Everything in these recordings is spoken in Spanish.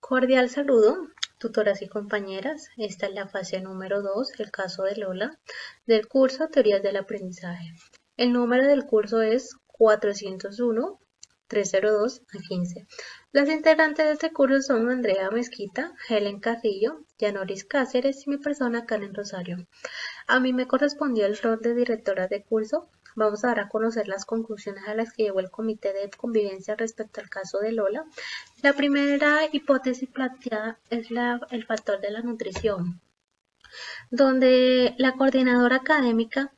Cordial saludo, tutoras y compañeras. Esta es la fase número 2, el caso de Lola, del curso Teorías del Aprendizaje. El número del curso es 401-302-15. Las integrantes de este curso son Andrea Mezquita, Helen Carrillo, Yanoris Cáceres y mi persona Karen Rosario. A mí me correspondió el rol de directora de curso. Vamos a dar a conocer las conclusiones a las que llegó el Comité de Convivencia respecto al caso de Lola. La primera hipótesis planteada es el factor de la nutrición, donde la coordinadora académica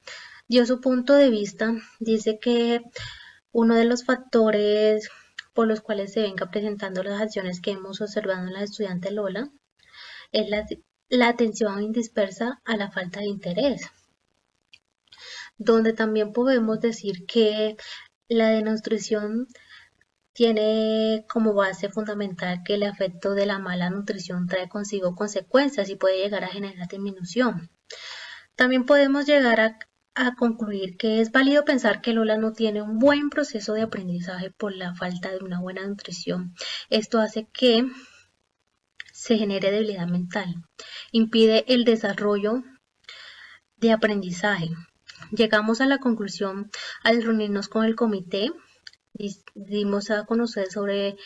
dio su punto de vista. Dice que uno de los factores por los cuales se venga presentando las acciones que hemos observado en la estudiante Lola es la atención indispersa a la falta de interés, donde también podemos decir que la desnutrición tiene como base fundamental que el efecto de la mala nutrición trae consigo consecuencias y puede llegar a generar disminución. También podemos llegar a concluir que es válido pensar que Lola no tiene un buen proceso de aprendizaje por la falta de una buena nutrición. Esto hace que se genere debilidad mental, impide el desarrollo de aprendizaje. Llegamos a la conclusión al reunirnos con el comité, dimos a conocer sobre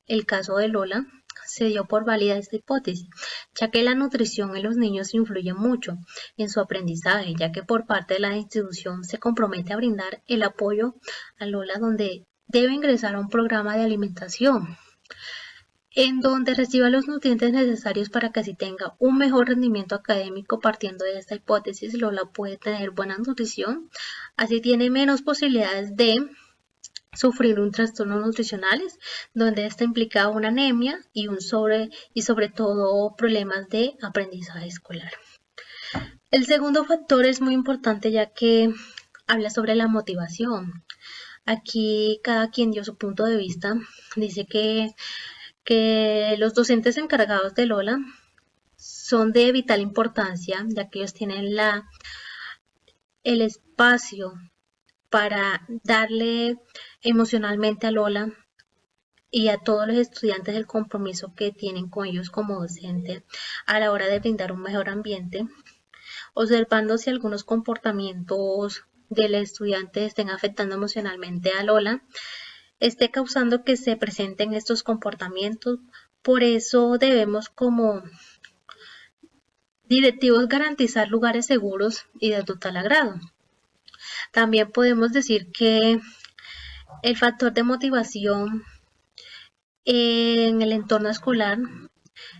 el caso de Lola. Se dio por válida esta hipótesis, ya que la nutrición en los niños influye mucho en su aprendizaje, ya que por parte de la institución se compromete a brindar el apoyo a Lola, donde debe ingresar a un programa de alimentación en donde reciba los nutrientes necesarios para que así tenga un mejor rendimiento académico. Partiendo de esta hipótesis, Lola puede tener buena nutrición, así tiene menos posibilidades de sufrir un trastorno nutricionales, donde esta implica una anemia y sobre todo problemas de aprendizaje escolar. El segundo factor es muy importante, ya que habla sobre la motivación. Aquí cada quien dio su punto de vista. Dice que los docentes encargados de Lola son de vital importancia, ya que ellos tienen el espacio para darle emocionalmente a Lola y a todos los estudiantes el compromiso que tienen con ellos como docente a la hora de brindar un mejor ambiente, observando si algunos comportamientos del estudiante estén afectando emocionalmente a Lola, esté causando que se presenten estos comportamientos. Por eso debemos como directivos garantizar lugares seguros y de total agrado. También podemos decir que el factor de motivación en el entorno escolar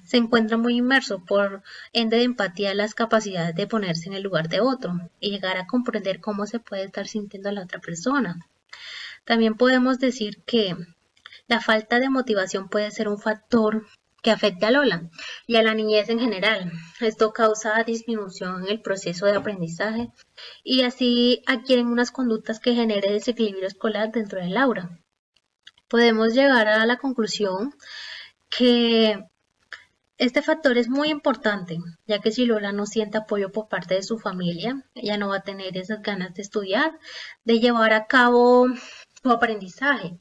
se encuentra muy inmerso, por ende de empatía, las capacidades de ponerse en el lugar de otro y llegar a comprender cómo se puede estar sintiendo la otra persona. También podemos decir que la falta de motivación puede ser un factor que afecte a Lola y a la niñez en general. Esto causa disminución en el proceso de aprendizaje y así adquieren unas conductas que generen desequilibrio escolar dentro del aula. Podemos llegar a la conclusión que este factor es muy importante, ya que si Lola no siente apoyo por parte de su familia, ella no va a tener esas ganas de estudiar, de llevar a cabo su aprendizaje.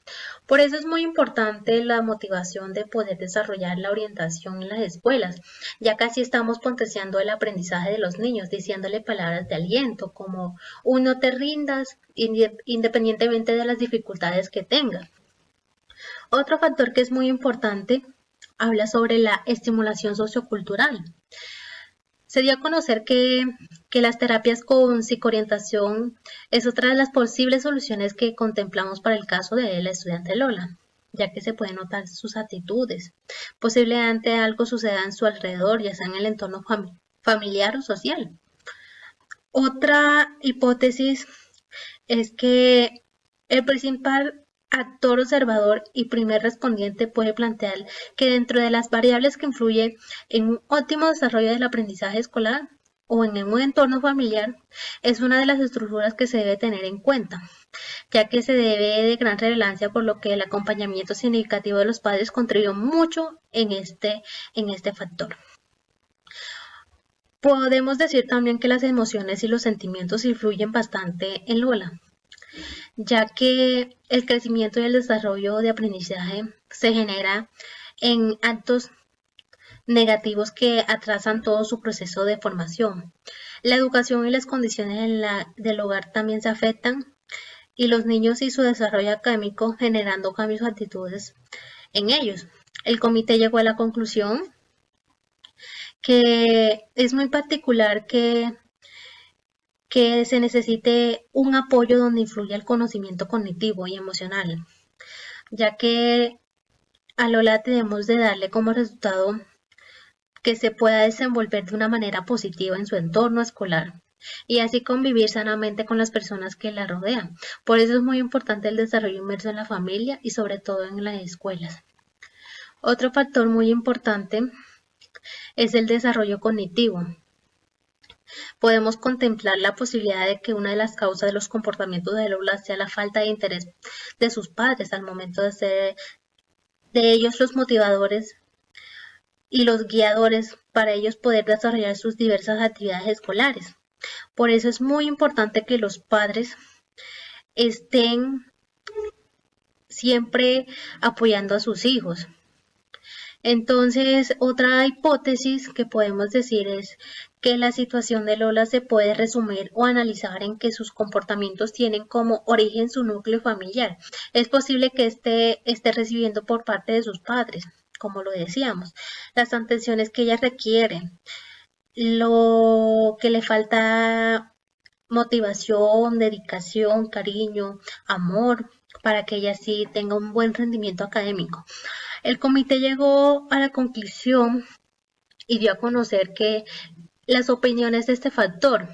Por eso es muy importante la motivación de poder desarrollar la orientación en las escuelas, ya que así estamos potenciando el aprendizaje de los niños, diciéndole palabras de aliento como un no te rindas, independientemente de las dificultades que tenga. Otro factor que es muy importante habla sobre la estimulación sociocultural. Se dio a conocer que las terapias con psicoorientación es otra de las posibles soluciones que contemplamos para el caso de la estudiante Lola, ya que se pueden notar sus actitudes. Posiblemente algo suceda en su alrededor, ya sea en el entorno familiar o social. Otra hipótesis es que el principal actor observador y primer respondiente puede plantear que dentro de las variables que influyen en un óptimo desarrollo del aprendizaje escolar o en un entorno familiar es una de las estructuras que se debe tener en cuenta, ya que se debe de gran relevancia, por lo que el acompañamiento significativo de los padres contribuyó mucho en este factor. Podemos decir también que las emociones y los sentimientos influyen bastante en Lola, ya que el crecimiento y el desarrollo de aprendizaje se genera en actos negativos que atrasan todo su proceso de formación. La educación y las condiciones del hogar también se afectan y los niños y su desarrollo académico generando cambios o actitudes en ellos. El comité llegó a la conclusión que es muy particular que se necesite un apoyo donde influya el conocimiento cognitivo y emocional, ya que a Lola debemos de darle como resultado que se pueda desenvolver de una manera positiva en su entorno escolar y así convivir sanamente con las personas que la rodean. Por eso es muy importante el desarrollo inmerso en la familia y sobre todo en las escuelas. Otro factor muy importante es el desarrollo cognitivo. Podemos contemplar la posibilidad de que una de las causas de los comportamientos de Lola sea la falta de interés de sus padres al momento de ser de ellos los motivadores y los guiadores para ellos poder desarrollar sus diversas actividades escolares. Por eso es muy importante que los padres estén siempre apoyando a sus hijos. Entonces, otra hipótesis que podemos decir es que la situación de Lola se puede resumir o analizar en que sus comportamientos tienen como origen su núcleo familiar. Es posible que esté recibiendo por parte de sus padres, como lo decíamos, las atenciones que ella requiere, lo que le falta motivación, dedicación, cariño, amor, para que ella sí tenga un buen rendimiento académico. El comité llegó a la conclusión y dio a conocer que las opiniones de este factor,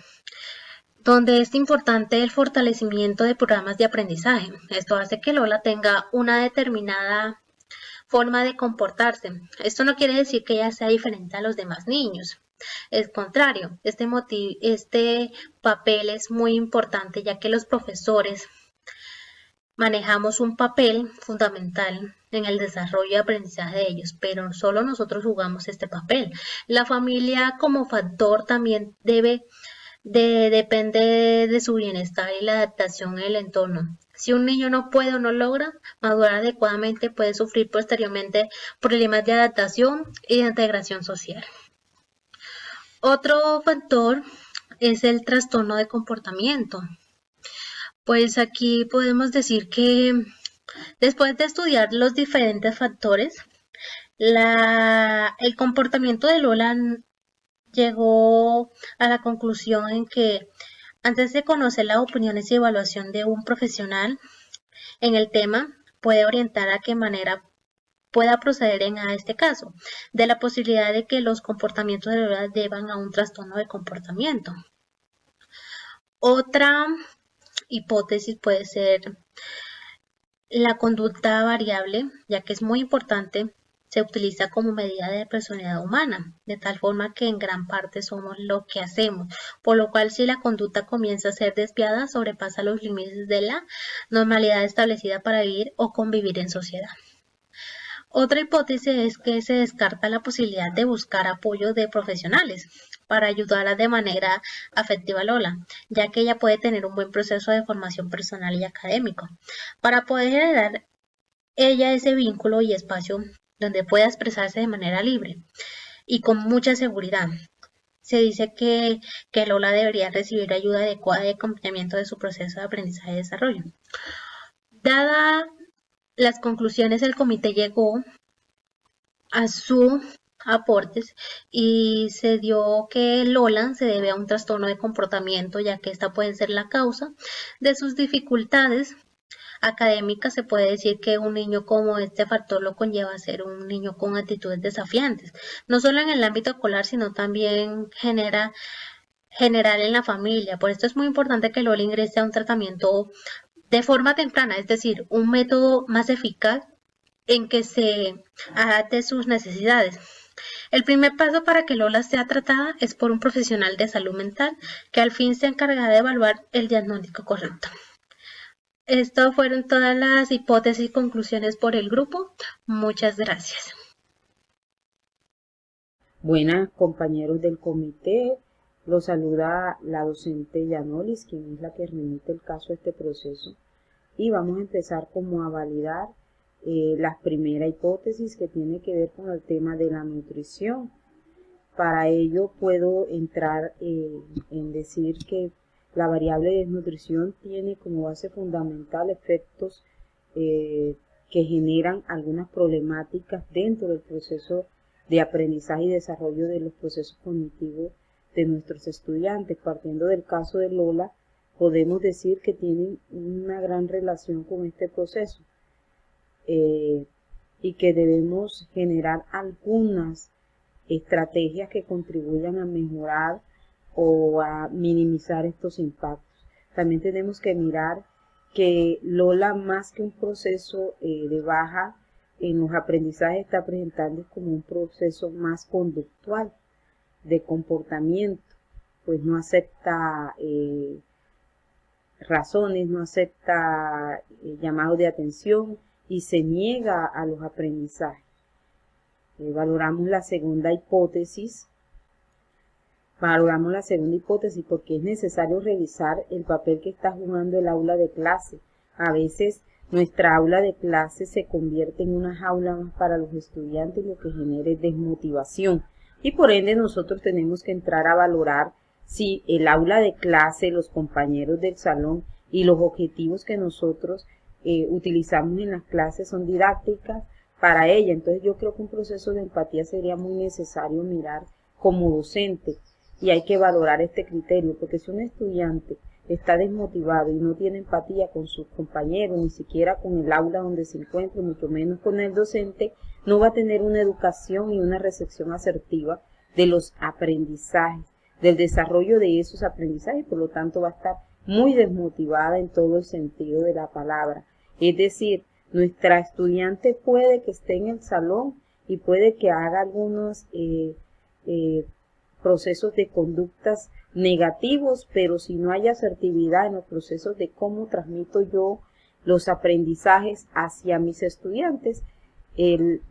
donde es importante el fortalecimiento de programas de aprendizaje. Esto hace que Lola tenga una determinada forma de comportarse. Esto no quiere decir que ella sea diferente a los demás niños. Es contrario, este papel es muy importante ya que los profesores manejamos un papel fundamental en el desarrollo y aprendizaje de ellos, pero solo nosotros jugamos este papel. La familia como factor también depende de su bienestar y la adaptación en el entorno. Si un niño no puede o no logra madurar adecuadamente, puede sufrir posteriormente problemas de adaptación y de integración social. Otro factor es el trastorno de comportamiento. Pues aquí podemos decir que después de estudiar los diferentes factores, el comportamiento de Lola llegó a la conclusión en que antes de conocer las opiniones y evaluación de un profesional en el tema, puede orientar a qué manera pueda proceder a este caso, de la posibilidad de que los comportamientos de Lola deban a un trastorno de comportamiento. Otra hipótesis puede ser la conducta variable, ya que es muy importante, se utiliza como medida de personalidad humana, de tal forma que en gran parte somos lo que hacemos, por lo cual si la conducta comienza a ser desviada, sobrepasa los límites de la normalidad establecida para vivir o convivir en sociedad. Otra hipótesis es que se descarta la posibilidad de buscar apoyo de profesionales para ayudarla de manera afectiva a Lola, ya que ella puede tener un buen proceso de formación personal y académico. Para poder generar ella ese vínculo y espacio donde pueda expresarse de manera libre y con mucha seguridad. Se dice que Lola debería recibir ayuda adecuada de acompañamiento de su proceso de aprendizaje y desarrollo. Dada las conclusiones, el comité llegó a sus aportes y se dio que Lola se debe a un trastorno de comportamiento, ya que esta puede ser la causa de sus dificultades académicas. Se puede decir que un niño como este factor lo conlleva a ser un niño con actitudes desafiantes, no solo en el ámbito escolar, sino también general en la familia. Por esto es muy importante que Lola ingrese a un tratamiento de forma temprana, es decir, un método más eficaz en que se adapte sus necesidades. El primer paso para que Lola sea tratada es por un profesional de salud mental que al fin se encargará de evaluar el diagnóstico correcto. Estas fueron todas las hipótesis y conclusiones por el grupo. Muchas gracias. Buenas, compañeros del comité. Los saluda la docente Yanolis, quien es la que remite el caso a este proceso. Y vamos a empezar como a validar la primera hipótesis, que tiene que ver con el tema de la nutrición. Para ello puedo entrar en decir que la variable de desnutrición tiene como base fundamental efectos que generan algunas problemáticas dentro del proceso de aprendizaje y desarrollo de los procesos cognitivos de nuestros estudiantes. Partiendo del caso de Lola, podemos decir que tienen una gran relación con este proceso y que debemos generar algunas estrategias que contribuyan a mejorar o a minimizar estos impactos. También tenemos que mirar que Lola, más que un proceso de baja en los aprendizajes, está presentando como un proceso más conductual, de comportamiento, pues no acepta razones, no acepta llamados de atención y se niega a los aprendizajes. Valoramos la segunda hipótesis porque es necesario revisar el papel que está jugando el aula de clase. A veces nuestra aula de clase se convierte en una jaula más para los estudiantes, lo que genera desmotivación. Y por ende nosotros tenemos que entrar a valorar si el aula de clase, los compañeros del salón y los objetivos que nosotros utilizamos en las clases son didácticas para ella. Entonces yo creo que un proceso de empatía sería muy necesario mirar como docente, y hay que valorar este criterio, porque si un estudiante está desmotivado y no tiene empatía con sus compañeros, ni siquiera con el aula donde se encuentra, mucho menos con el docente, no va a tener una educación y una recepción asertiva de los aprendizajes, del desarrollo de esos aprendizajes, por lo tanto va a estar muy desmotivada en todo el sentido de la palabra. Es decir, nuestra estudiante puede que esté en el salón y puede que haga algunos procesos de conductas negativos, pero si no hay asertividad en los procesos de cómo transmito yo los aprendizajes hacia mis estudiantes,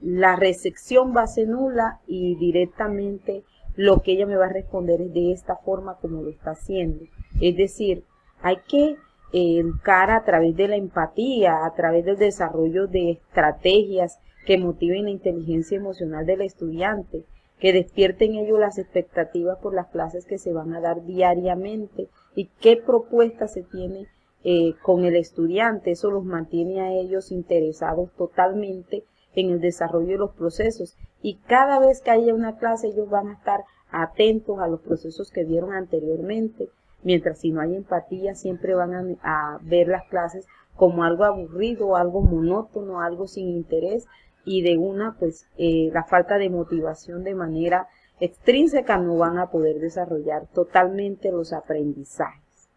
la recepción va a ser nula y directamente lo que ella me va a responder es de esta forma como lo está haciendo. Es decir, hay que educar a través de la empatía, a través del desarrollo de estrategias que motiven la inteligencia emocional del estudiante, que despierten ellos las expectativas por las clases que se van a dar diariamente y qué propuesta se tiene con el estudiante. Eso los mantiene a ellos interesados totalmente en el desarrollo de los procesos, y cada vez que haya una clase ellos van a estar atentos a los procesos que vieron anteriormente, mientras si no hay empatía siempre van a ver las clases como algo aburrido, algo monótono, algo sin interés, y de la falta de motivación de manera extrínseca no van a poder desarrollar totalmente los aprendizajes.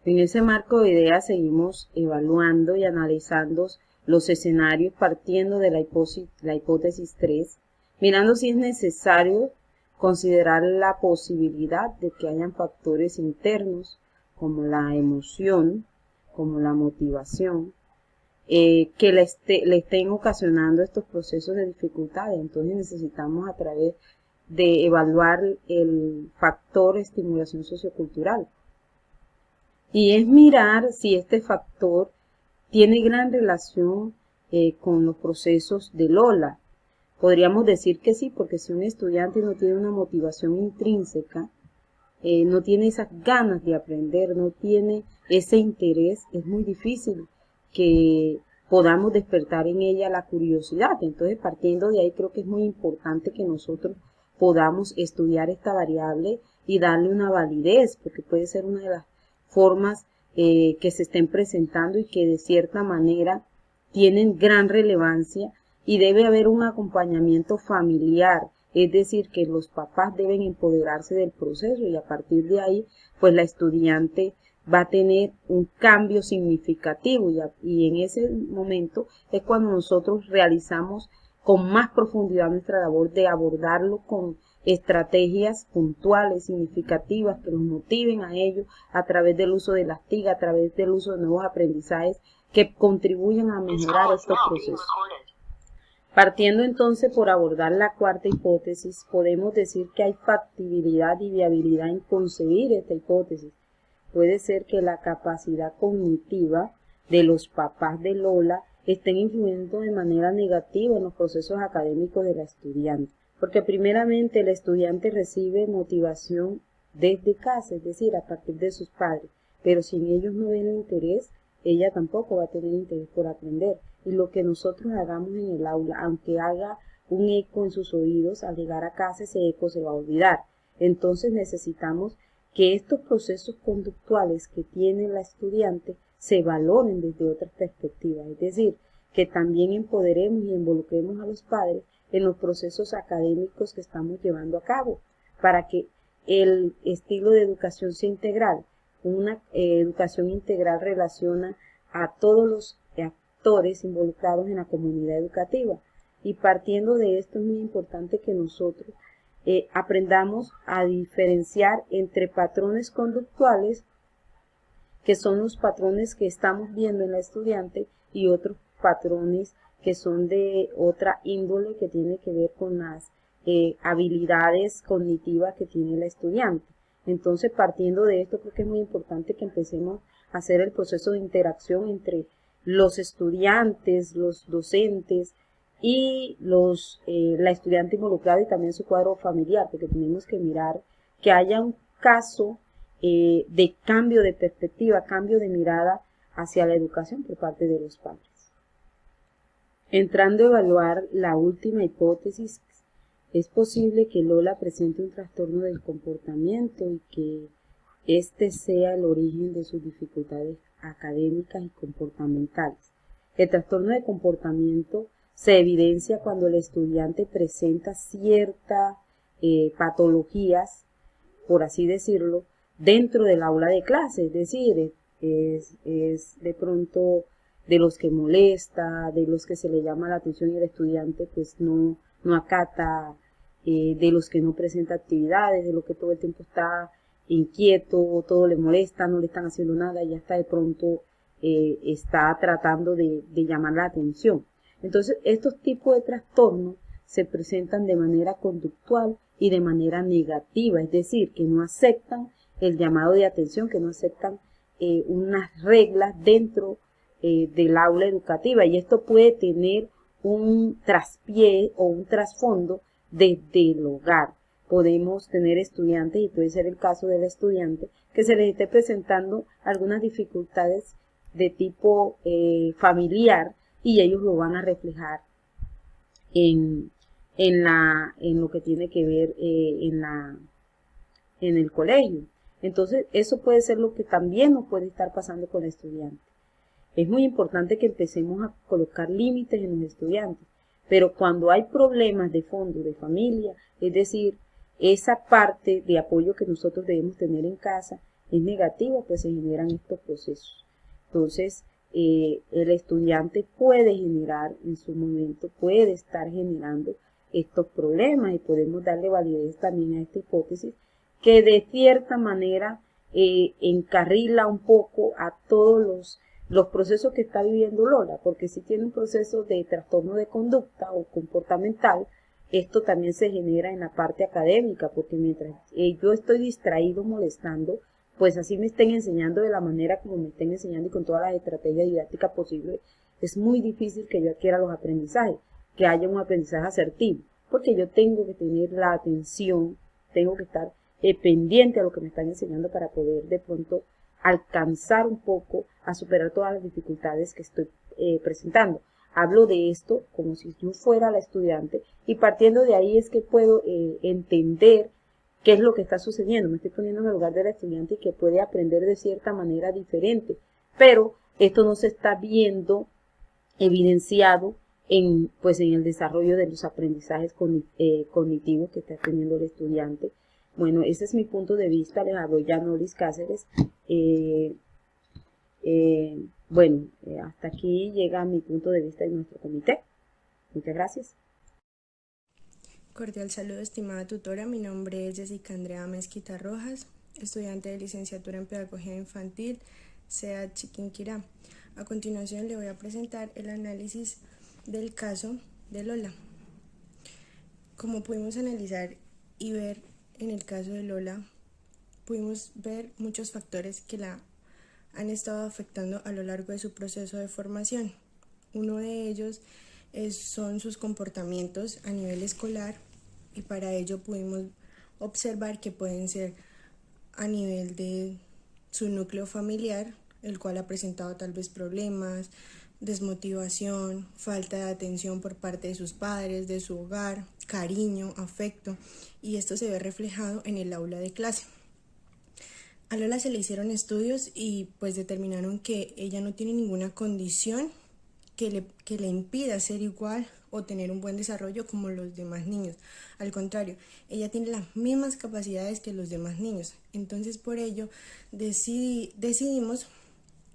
En ese marco de ideas seguimos evaluando y analizando los escenarios partiendo de la hipótesis 3, mirando si es necesario considerar la posibilidad de que hayan factores internos como la emoción, como la motivación, que le estén ocasionando estos procesos de dificultades. Entonces necesitamos a través de evaluar el factor estimulación sociocultural. Y es mirar si este factor tiene gran relación con los procesos de Lola. Podríamos decir que sí, porque si un estudiante no tiene una motivación intrínseca, no tiene esas ganas de aprender, no tiene ese interés, es muy difícil que podamos despertar en ella la curiosidad. Entonces, partiendo de ahí, creo que es muy importante que nosotros podamos estudiar esta variable y darle una validez, porque puede ser una de las formas que se estén presentando y que de cierta manera tienen gran relevancia, y debe haber un acompañamiento familiar, es decir, que los papás deben empoderarse del proceso, y a partir de ahí, pues la estudiante va a tener un cambio significativo, y en ese momento es cuando nosotros realizamos con más profundidad nuestra labor de abordarlo con estrategias puntuales, significativas, que los motiven a ellos a través del uso de las TIC, a través del uso de nuevos aprendizajes que contribuyen a mejorar estos procesos. Partiendo entonces por abordar la cuarta hipótesis, podemos decir que hay factibilidad y viabilidad en concebir esta hipótesis. Puede ser que la capacidad cognitiva de los papás de Lola estén influyendo de manera negativa en los procesos académicos de la estudiante. Porque primeramente el estudiante recibe motivación desde casa, es decir, a partir de sus padres, pero si en ellos no ven interés, ella tampoco va a tener interés por aprender. Y lo que nosotros hagamos en el aula, aunque haga un eco en sus oídos, al llegar a casa ese eco se va a olvidar. Entonces necesitamos que estos procesos conductuales que tiene la estudiante se valoren desde otras perspectivas, es decir, que también empoderemos y involucremos a los padres en los procesos académicos que estamos llevando a cabo, para que el estilo de educación sea integral. Una educación integral relaciona a todos los actores involucrados en la comunidad educativa. Y partiendo de esto es muy importante que nosotros aprendamos a diferenciar entre patrones conductuales, que son los patrones que estamos viendo en la estudiante, y otros patrones que son de otra índole, que tiene que ver con las habilidades cognitivas que tiene la estudiante. Entonces, partiendo de esto, creo que es muy importante que empecemos a hacer el proceso de interacción entre los estudiantes, los docentes y la estudiante involucrada, y también su cuadro familiar, porque tenemos que mirar que haya un caso de cambio de perspectiva, cambio de mirada hacia la educación por parte de los padres. Entrando a evaluar la última hipótesis, es posible que Lola presente un trastorno del comportamiento y que este sea el origen de sus dificultades académicas y comportamentales. El trastorno de comportamiento se evidencia cuando el estudiante presenta ciertas patologías, por así decirlo, dentro del aula de clase, es decir, es de pronto de los que molesta, de los que se le llama la atención y el estudiante pues no acata, de los que no presenta actividades, de los que todo el tiempo está inquieto, todo le molesta, no le están haciendo nada y hasta de pronto está tratando de llamar la atención. Entonces, estos tipos de trastornos se presentan de manera conductual y de manera negativa, es decir, que no aceptan el llamado de atención, que no aceptan unas reglas dentro del aula educativa, y esto puede tener un traspié o un trasfondo desde el hogar. Podemos tener estudiantes, y puede ser el caso del estudiante, que se les esté presentando algunas dificultades de tipo familiar, y ellos lo van a reflejar en lo que tiene que ver en el colegio. Entonces, eso puede ser lo que también nos puede estar pasando con el estudiante. Es muy importante que empecemos a colocar límites en los estudiantes, pero cuando hay problemas de fondo, de familia, es decir, esa parte de apoyo que nosotros debemos tener en casa es negativa, pues se generan estos procesos. Entonces, el estudiante puede generar en su momento, puede estar generando estos problemas, y podemos darle validez también a esta hipótesis, que de cierta manera encarrila un poco a todos los procesos que está viviendo Lola, porque si tiene un proceso de trastorno de conducta o comportamental, esto también se genera en la parte académica, porque mientras yo estoy distraído molestando, pues así me estén enseñando de la manera como me estén enseñando y con todas las estrategias didácticas posibles, es muy difícil que yo adquiera los aprendizajes, que haya un aprendizaje asertivo, porque yo tengo que tener la atención, tengo que estar pendiente a lo que me están enseñando para poder de pronto alcanzar un poco a superar todas las dificultades que estoy presentando. Hablo de esto como si yo fuera la estudiante, y partiendo de ahí es que puedo entender qué es lo que está sucediendo. Me estoy poniendo en el lugar del estudiante, y que puede aprender de cierta manera diferente, pero esto no se está viendo evidenciado en el desarrollo de los aprendizajes cognitivos que está teniendo el estudiante. Bueno, ese es mi punto de vista. Les hablo Yanolis Cáceres. Hasta aquí llega mi punto de vista de nuestro comité. Muchas gracias. Cordial saludo, estimada tutora. Mi nombre es Jessica Andrea Mezquita Rojas, estudiante de licenciatura en Pedagogía Infantil, SEAD Chiquinquirá. A continuación le voy a presentar el análisis del caso de Lola. Como pudimos analizar y ver en el caso de Lola, pudimos ver muchos factores que la han estado afectando a lo largo de su proceso de formación. Uno de ellos son sus comportamientos a nivel escolar, y para ello pudimos observar que pueden ser a nivel de su núcleo familiar, el cual ha presentado tal vez problemas, desmotivación, falta de atención por parte de sus padres, de su hogar, cariño, afecto, y esto se ve reflejado en el aula de clase. A Lola se le hicieron estudios y pues determinaron que ella no tiene ninguna condición que le impida ser igual o tener un buen desarrollo como los demás niños. Al contrario, ella tiene las mismas capacidades que los demás niños. Entonces, por ello, decidimos,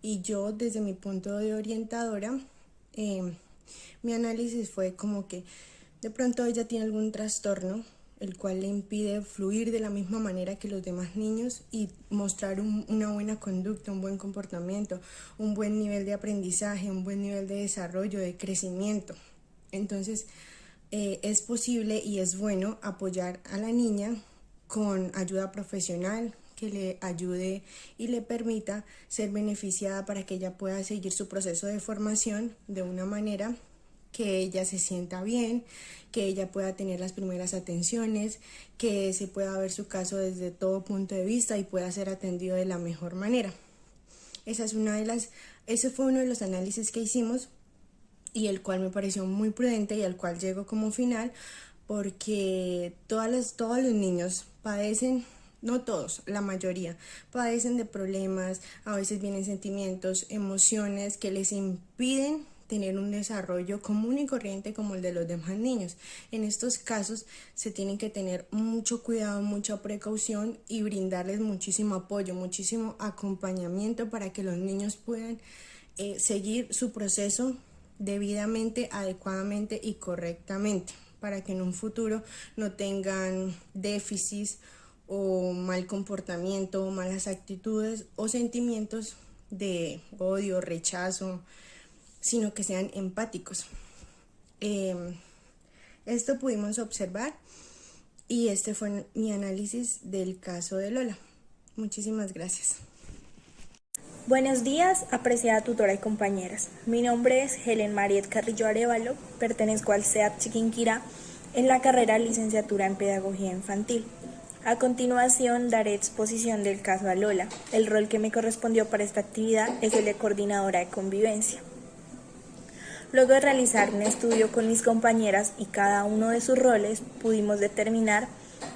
y yo desde mi punto de orientadora, mi análisis fue como que de pronto ella tiene algún trastorno el cual le impide fluir de la misma manera que los demás niños y mostrar una buena conducta, un buen comportamiento, un buen nivel de aprendizaje, un buen nivel de desarrollo, de crecimiento. Entonces, es posible y es bueno apoyar a la niña con ayuda profesional que le ayude y le permita ser beneficiada para que ella pueda seguir su proceso de formación de una manera que ella se sienta bien, que ella pueda tener las primeras atenciones, que se pueda ver su caso desde todo punto de vista y pueda ser atendido de la mejor manera. Ese fue uno de los análisis que hicimos y el cual me pareció muy prudente y al cual llego como final, porque todos los niños padecen, no todos, la mayoría, padecen de problemas, a veces vienen sentimientos, emociones que les impiden tener un desarrollo común y corriente como el de los demás niños. En estos casos se tienen que tener mucho cuidado, mucha precaución y brindarles muchísimo apoyo, muchísimo acompañamiento para que los niños puedan seguir su proceso debidamente, adecuadamente y correctamente, para que en un futuro no tengan déficits o mal comportamiento, malas actitudes o sentimientos de odio, rechazo, sino que sean empáticos. Esto pudimos observar y este fue mi análisis del caso de Lola. Muchísimas gracias. Buenos días, apreciada tutora y compañeras. Mi nombre es Helen Mariet Carrillo Arevalo, pertenezco al CEAP Chiquinquirá en la carrera Licenciatura en Pedagogía Infantil. A continuación daré exposición del caso a Lola. El rol que me correspondió para esta actividad es el de coordinadora de convivencia. Luego de realizar un estudio con mis compañeras y cada uno de sus roles, pudimos determinar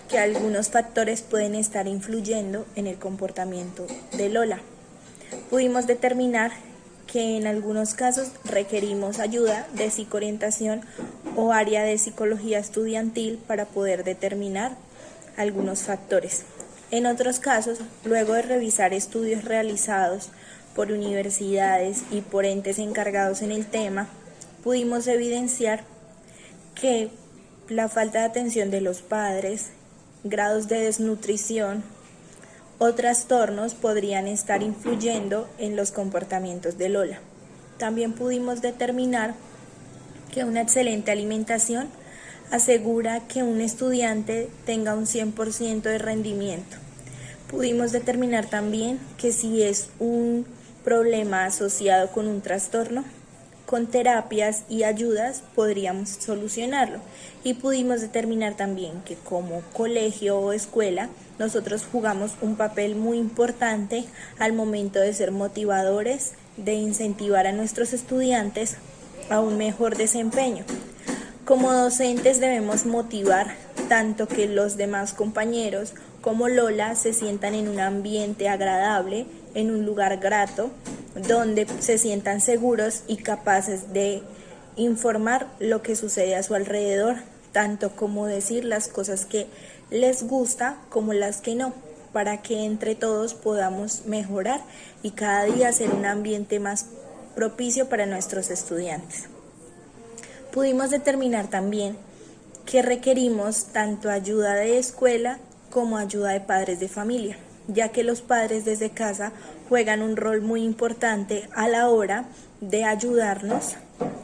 que algunos factores pueden estar influyendo en el comportamiento de Lola. Pudimos determinar que en algunos casos requerimos ayuda de psicoorientación o área de psicología estudiantil para poder determinar algunos factores. En otros casos, luego de revisar estudios realizados por universidades y por entes encargados en el tema, pudimos evidenciar que la falta de atención de los padres, grados de desnutrición o trastornos podrían estar influyendo en los comportamientos de Lola. También pudimos determinar que una excelente alimentación asegura que un estudiante tenga un 100% de rendimiento. Pudimos determinar también que si es un problema asociado con un trastorno, con terapias y ayudas podríamos solucionarlo. Y pudimos determinar también que como colegio o escuela nosotros jugamos un papel muy importante al momento de ser motivadores, de incentivar a nuestros estudiantes a un mejor desempeño. Como docentes debemos motivar tanto que los demás compañeros como Lola se sientan en un ambiente agradable, en un lugar grato, donde se sientan seguros y capaces de informar lo que sucede a su alrededor, tanto como decir las cosas que les gusta como las que no, para que entre todos podamos mejorar y cada día hacer un ambiente más propicio para nuestros estudiantes. Pudimos determinar también que requerimos tanto ayuda de escuela como ayuda de padres de familia, ya que los padres desde casa juegan un rol muy importante a la hora de ayudarnos.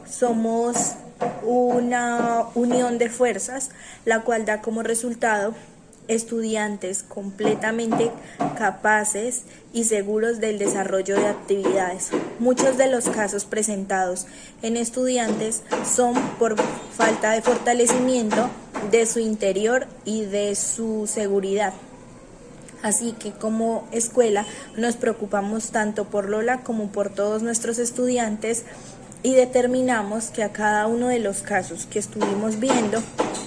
Somos una unión de fuerzas, la cual da como resultado estudiantes completamente capaces y seguros del desarrollo de actividades. Muchos de los casos presentados en estudiantes son por falta de fortalecimiento de su interior y de su seguridad. Así que como escuela nos preocupamos tanto por Lola como por todos nuestros estudiantes y determinamos que a cada uno de los casos que estuvimos viendo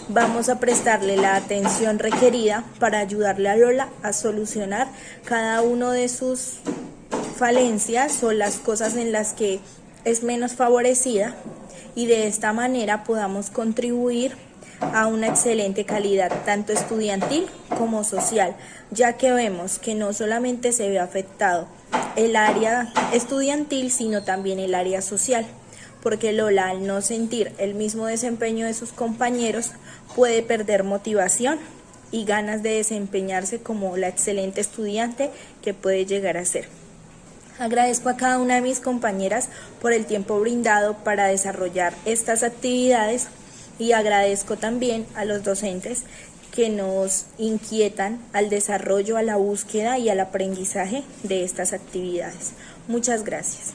vamos a prestarle la atención requerida para ayudarle a Lola a solucionar cada uno de sus falencias o las cosas en las que es menos favorecida, y de esta manera podamos contribuir a una excelente calidad tanto estudiantil como social, ya que vemos que no solamente se ve afectado el área estudiantil, sino también el área social, porque Lola, al no sentir el mismo desempeño de sus compañeros, puede perder motivación y ganas de desempeñarse como la excelente estudiante que puede llegar a ser. Agradezco a cada una de mis compañeras por el tiempo brindado para desarrollar estas actividades y agradezco también a los docentes que nos inquietan al desarrollo, a la búsqueda y al aprendizaje de estas actividades. Muchas gracias.